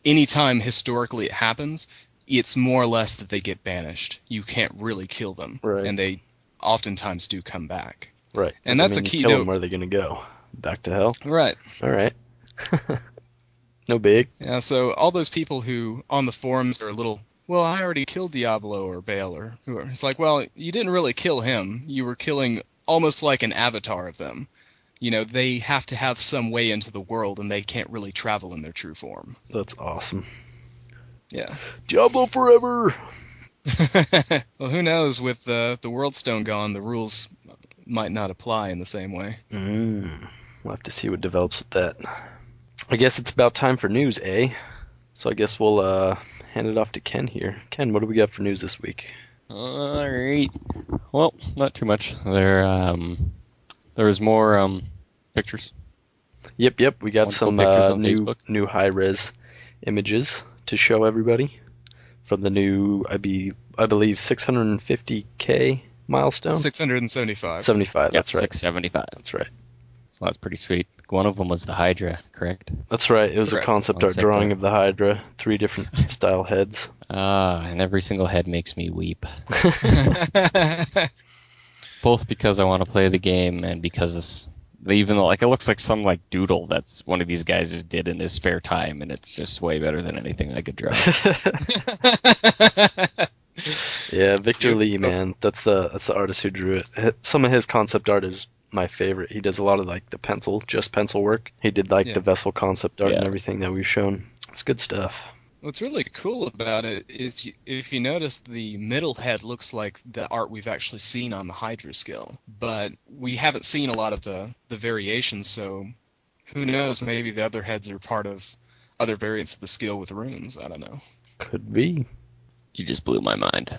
anytime historically it happens, it's more or less that they get banished. You can't really kill them, Right. and they oftentimes do come back. Right. And that's a key. Kill them, where are they going to go? Back to hell? Right. All right. No big. Yeah, so all those people who on the forums are a little, well, I already killed Diablo or Bale or whoever. It's like, well, you didn't really kill him. You were killing almost like an avatar of them. You know, they have to have some way into the world, and they can't really travel in their true form. That's awesome. Yeah. Diablo forever! Well, who knows? With the Worldstone gone, the rules might not apply in the same way. We'll have to see what develops with that. I guess it's about time for news, eh? So I guess we'll hand it off to Ken here. Ken, what do we got for news this week? All right. Well, not too much. There was more pictures. Yep. We got some pictures on new high-res images to show everybody from the new, I believe, 650K milestone. 675. 75. Yeah, That's right. 675. That's right. So that's pretty sweet. One of them was the Hydra, correct? That's right. It was Correct. a concept art drawing of the Hydra, 3 different style heads. And every single head makes me weep. Both because I want to play the game and because even though it looks like some doodle that's one of these guys just did in his spare time, and it's just way better than anything I could draw. Yeah, Victor Lee, man, that's the artist who drew it. Some of his concept art is my favorite. He does a lot of the pencil work. He did the vessel concept art and everything that we've shown. It's good stuff. What's really cool about it is, if you notice, the middle head looks like the art we've actually seen on the Hydra skill, but we haven't seen a lot of the variations, so who knows, maybe the other heads are part of other variants of the skill with runes, I don't know. Could be. You just blew my mind.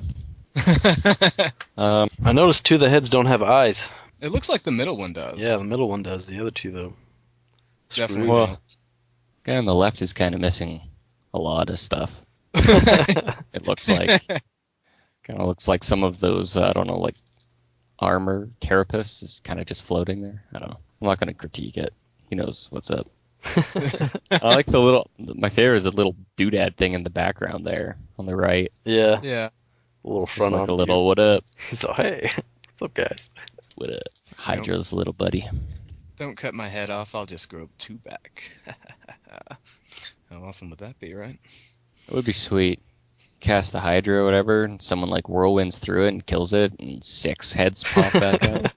I noticed 2 of the heads don't have eyes. It looks like the middle one does. Yeah, the middle one does. The other 2, though. Definitely. Well, guy on the left is kind of missing a lot of stuff. It looks like some of those, I don't know, armor carapace is kind of just floating there. I don't know. I'm not going to critique it. He knows what's up. I like my favorite is the little doodad thing in the background there on the right. Yeah. Yeah. A little Just front like on a little, what up? So, hey, what's up, guys? What up? Hydra's little buddy. Don't cut my head off, I'll just grow 2 back. How awesome would that be, right? It would be sweet. Cast the Hydra or whatever, and someone whirlwinds through it and kills it, and 6 heads pop back out.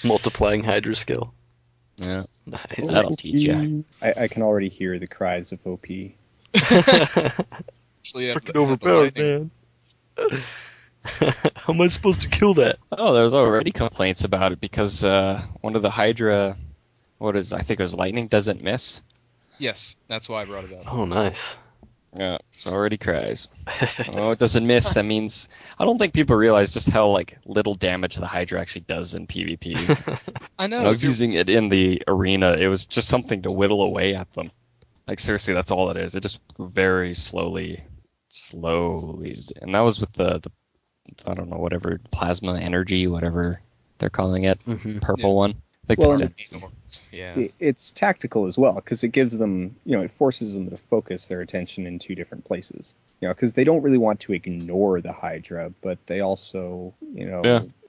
Multiplying Hydra skill. Yeah. Nice. That'll teach you. I can already hear the cries of OP. Actually, Freaking overpowered, man. How am I supposed to kill that? Oh, there's already complaints about it because one of the Hydra, I think it was lightning, doesn't miss. Yes, that's why I brought it up. Oh, nice. Yeah, it's already cries. Oh, it doesn't miss. That means I don't think people realize just how little damage the Hydra actually does in PvP. I know. When I was using it in the arena, it was just something to whittle away at them. Seriously, that's all it is. It just very slowly, and that was with the I don't know, whatever plasma energy, whatever they're calling it, purple one. Well, it's tactical as well, because it gives them, it forces them to focus their attention in 2 different places. Because they don't really want to ignore the Hydra, but they also,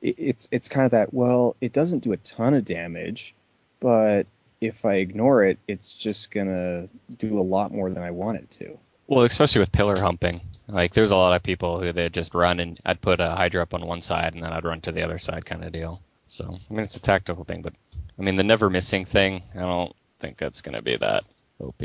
it's kind of that, well, it doesn't do a ton of damage, but if I ignore it, it's just going to do a lot more than I want it to. Well, especially with pillar humping. There's a lot of people who they just run, and I'd put a Hydra up on one side, and then I'd run to the other side kind of deal. So, it's a tactical thing, but, the never missing thing, I don't think that's going to be that OP.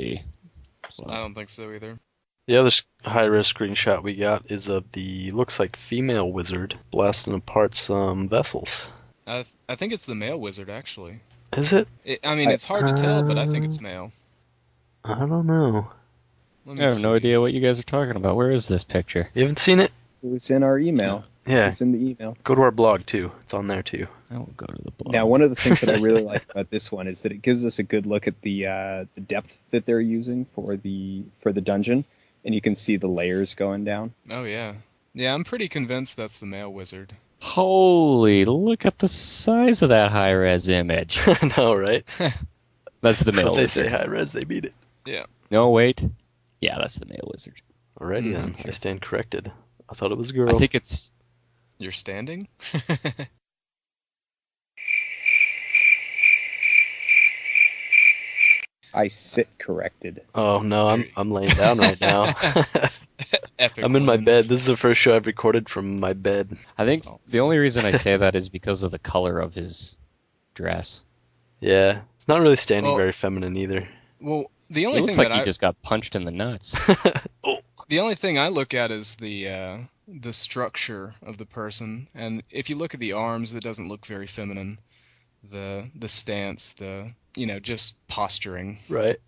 So. I don't think so either. The other high-res screenshot we got is of looks like female wizard blasting apart some vessels. I think it's the male wizard, actually. Is it? It's hard to tell, but I think it's male. I don't know. I have no idea what you guys are talking about. Where is this picture? You haven't seen it? It was in our email. Yeah. It's in the email. Go to our blog, too. It's on there, too. I will go to the blog. Now, one of the things that I really like about this one is that it gives us a good look at the depth that they're using for the dungeon, and you can see the layers going down. Oh, yeah. Yeah, I'm pretty convinced that's the male wizard. Holy, look at the size of that high-res image. I know, right? That's the male When they wizard. say high-res, they mean it. Yeah. No, wait. Yeah, that's the male wizard. Alrighty then. I stand corrected. I thought it was a girl. I think it's... You're standing? I sit corrected. Oh no, I'm laying down right now. Epic I'm in my woman. bed. This is the first show I've recorded from my bed. I think Awesome. the only reason I say that is because of the color of his dress. Yeah, it's not really standing Well- very feminine either. Well, the He only looks thing like that he just got punched in the nuts. the only thing I look at is the structure of the person, and if you look at the arms, it doesn't look very feminine. The stance, just posturing. Right.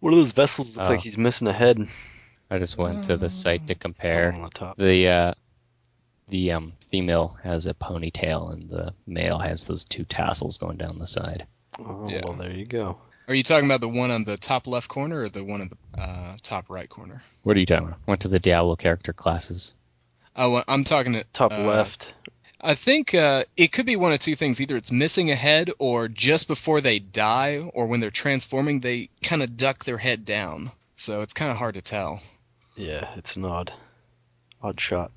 One of those vessels looks like Oh. he's missing a head. I just went to the site to On compare. the top. The female has a ponytail and the male has those two tassels going down the side. Oh, Yeah. well, there you go. Are you talking about the one on the top left corner or the one on the top right corner? What are you talking about? Went to the Diablo character classes. Oh, I'm talking at Top left. I think it could be one of two things. Either it's missing a head, or just before they die, or when they're transforming, they kind of duck their head down. So it's kind of hard to tell. Yeah, it's an odd shot.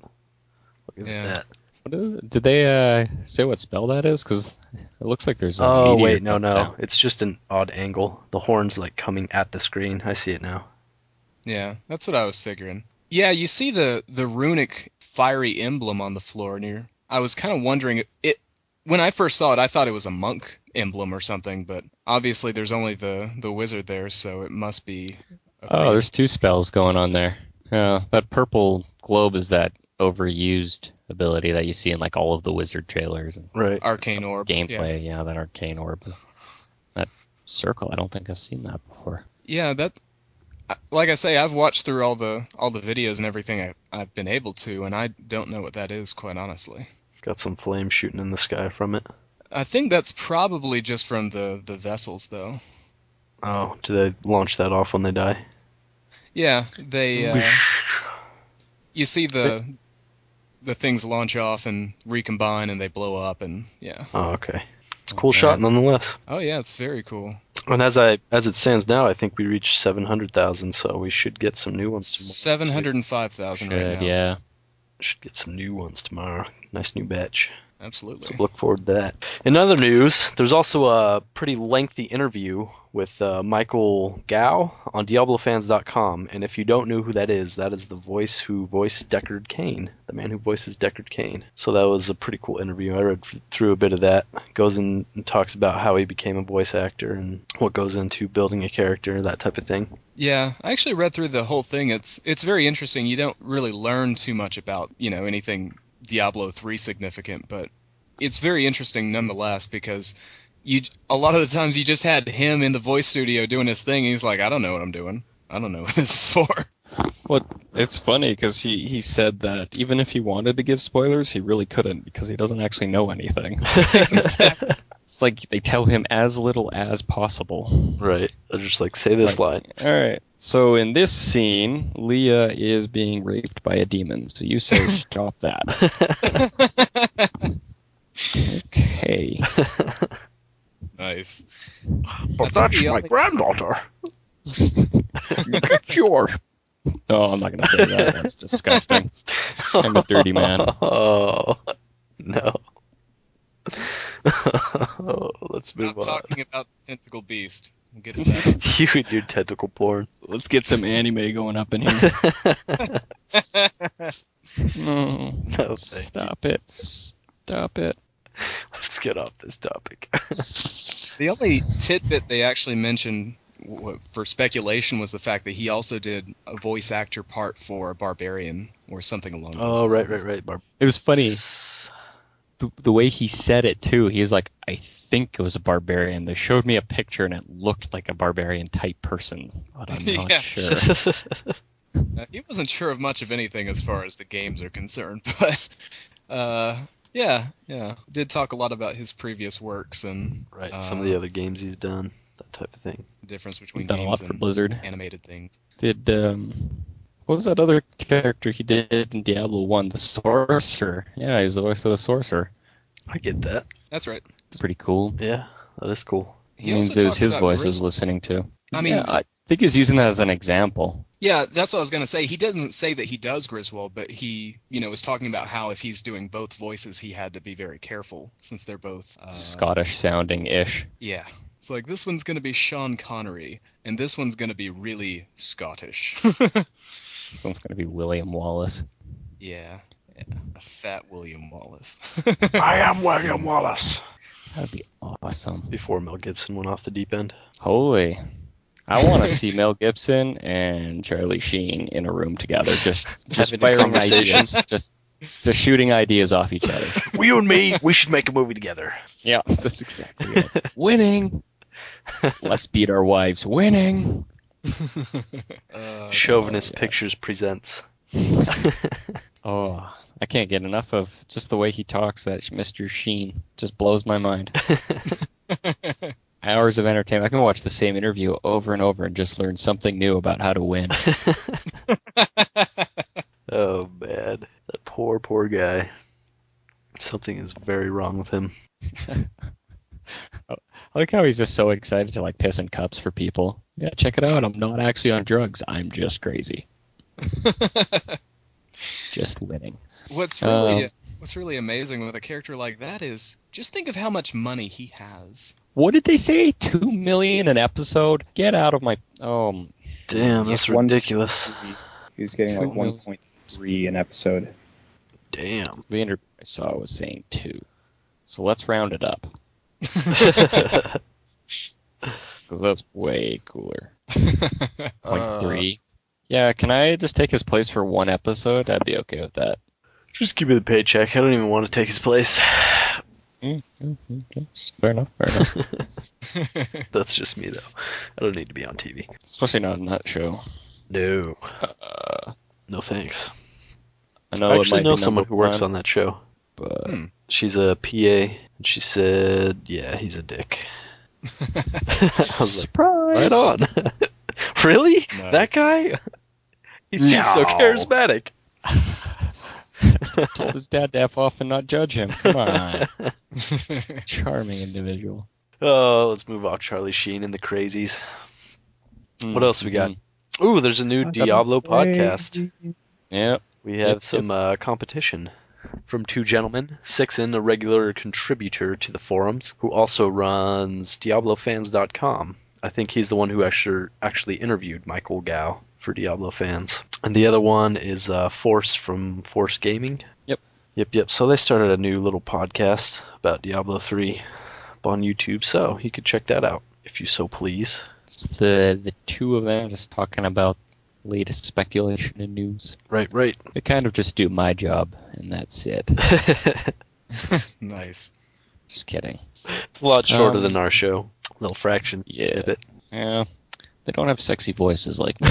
Look at Yeah. that. What is it? Did they say what spell that is? Because it looks like there's a Oh, meteor wait, no. coming down. It's just an odd angle. The horn's like coming at the screen. I see it now. Yeah, that's what I was figuring. Yeah, you see the runic fiery emblem on the floor, and I was kind of wondering when I first saw it, I thought it was a monk emblem or something, but obviously there's only the wizard there, so it must be. Oh, there's two spells going on there. That purple globe is that overused ability that you see in like all of the wizard trailers and Right. Arcane orb gameplay. Yeah, that arcane orb. That circle, I don't think I've seen that before. Yeah, that. Like I say, I've watched through all the videos and everything I've been able to, and I don't know what that is, quite honestly. Got some flame shooting in the sky from it. I think that's probably just from the vessels, though. Oh, do they launch that off when they die? Yeah, they. You see the things launch off and recombine, and they blow up, and yeah. Oh, okay. It's a cool shot nonetheless. Oh yeah, it's very cool. And as it stands now, I think we reached 700,000, so we should get some new ones tomorrow. 705,000 right now. Yeah. Should get some new ones tomorrow. Nice new batch. Absolutely. So look forward to that. In other news, there's also a pretty lengthy interview with Michael Gao on DiabloFans.com, and if you don't know who that is the voice who voiced Deckard Cain, the man who voices Deckard Cain. So that was a pretty cool interview. I read through a bit of that. Goes in and talks about how he became a voice actor and what goes into building a character, that type of thing. Yeah, I actually read through the whole thing. It's very interesting. You don't really learn too much about, anything Diablo 3 significant, but it's very interesting nonetheless because a lot of the times you just had him in the voice studio doing his thing. And he's like, I don't know what I'm doing. I don't know what this is for. Well, it's funny because he said that even if he wanted to give spoilers, he really couldn't because he doesn't actually know anything. It's like they tell him as little as possible. Right. They're just like, say this line. All right. So in this scene, Leah is being raped by a demon. So you say stop that. Okay. Nice. But that's my granddaughter. Get your... Oh, I'm not going to say that. That's disgusting. I'm a dirty man. Oh, no. Let's move Stop on. talking about the tentacle beast. We'll get to that. You and your tentacle porn. Let's get some anime going up in here. No, No, stop it. Stop it. Let's get off this topic. The only tidbit they actually mentioned for speculation was the fact that he also did a voice actor part for a barbarian or something along those Oh, lines. right. It was funny. The way he said it, too. He was like, I think it was a barbarian. They showed me a picture, and it looked like a barbarian-type person, but I'm not Yeah. sure. He wasn't sure of much of anything as far as the games are concerned, but yeah, did talk a lot about his previous works and Right, some of the other games he's done, that type of thing. the difference between He's done a lot games for and Blizzard. animated things. Did, what was that other character he did in Diablo 1? The Sorcerer. Yeah, he's the voice of the Sorcerer. I get that. That's right. It's pretty cool. Yeah, that is cool. He means also it was talked his about voice I Grizz- was listening to. I mean- yeah, I think he was using that as an example. Yeah, that's what I was going to say. He doesn't say that he does Griswold, but he, is talking about how if he's doing both voices, he had to be very careful since they're both Scottish sounding-ish. Yeah. It's like this one's going to be Sean Connery, and this one's going to be really Scottish. This one's going to be William Wallace. Yeah. A fat William Wallace. I am William Wallace. That'd be awesome. Before Mel Gibson went off the deep end. Holy. I want to see Mel Gibson and Charlie Sheen in a room together, just Having a firing conversation. ideas, just shooting ideas off each other. You and me, we should make a movie together. Yeah, that's exactly it. Winning. Let's beat our wives. Winning. Chauvinist Pictures presents. Oh, I can't get enough of just the way he talks. That Mr. Sheen just blows my mind. Hours of entertainment. I can watch the same interview over and over and just learn something new about how to win. Oh, man. That poor guy. Something is very wrong with him. I like how he's just so excited to piss in cups for people. Yeah, check it out. I'm not actually on drugs. I'm just crazy. Just winning. What's really amazing with a character like that is just think of how much money he has. What did they say? $2 million an episode? Get out of my... Oh, Damn, that's ridiculous. He was getting 1.3 an episode. Damn. the interview I saw was saying 2. So let's round it up. Because that's way cooler. 0.3. Yeah, can I just take his place for 1 episode? I'd be okay with that. Just give me the paycheck. I don't even want to take his place. Okay. Fair enough. That's just me, though. I don't need to be on TV. Especially not in that show. No. No thanks. I know I it actually might know be someone number who works one, on that show. but She's a PA, and she said, yeah, he's a dick. I was like, surprise! right on. Really? Nice. That guy? He seems so No. charismatic. Told his dad to F off and not judge him. Come on. Charming individual. Oh, let's move off Charlie Sheen and the crazies. What else we got? Ooh, there's a new Diablo podcast. Yep. We have some competition from 2 gentlemen. Sixon, a regular contributor to the forums, who also runs DiabloFans.com. I think he's the one who actually interviewed Michael Gao for Diablo Fans. And the other one is Force from Force Gaming. Yep. So they started a new little podcast about Diablo 3 up on YouTube, so you could check that out if you so please. It's the 2 of them just talking about latest speculation and news. Right. They kind of just do my job, and that's it. Nice. Just kidding. It's a lot shorter than our show. Little fraction snippet. Yeah. They don't have sexy voices like me.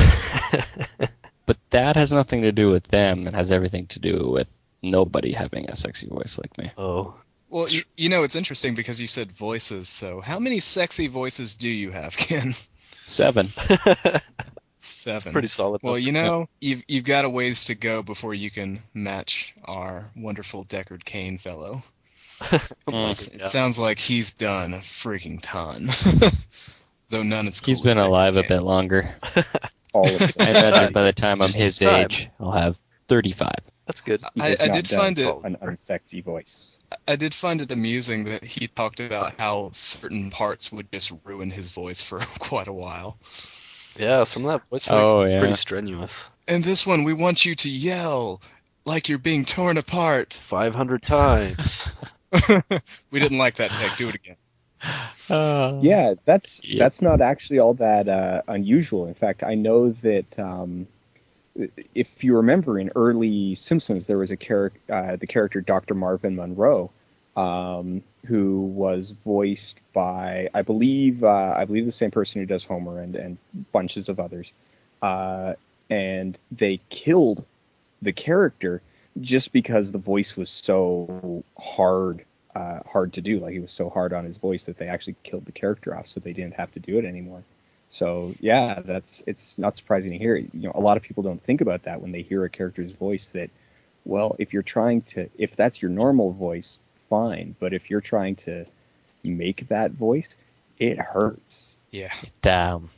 But that has nothing to do with them. It has everything to do with nobody having a sexy voice like me. Oh. Well, it's interesting because you said voices, so how many sexy voices do you have, Ken? 7. 7. It's pretty solid. Well, you've got a ways to go before you can match our wonderful Deckard Cain fellow. It sounds like he's done a freaking ton. Though none as cool He's as been Deckard alive a Cain. bit longer. All of it. I imagine by the time I'm Just his time. age, I'll have 35. That's good. He I has not did done find it- an unsexy voice. I did find it amusing that he talked about how certain parts would just ruin his voice for quite a while. Yeah, some of that voice pretty strenuous. And this one, we want you to yell like you're being torn apart. 500 times. We didn't like that take. Do it again. Yeah, that's not actually all that unusual. In fact, I know that if you remember in early Simpsons, there was the character Dr. Marvin Monroe, who was voiced by I believe the same person who does Homer and bunches of others, and they killed the character just because the voice was so hard to do. Like, he was so hard on his voice that they actually killed the character off, so they didn't have to do it anymore. So yeah, it's not surprising to hear. A lot of people don't think about that when they hear a character's voice. That, well, if that's your normal voice, fine. But if you're trying to make that voice, it hurts. Yeah. Damn.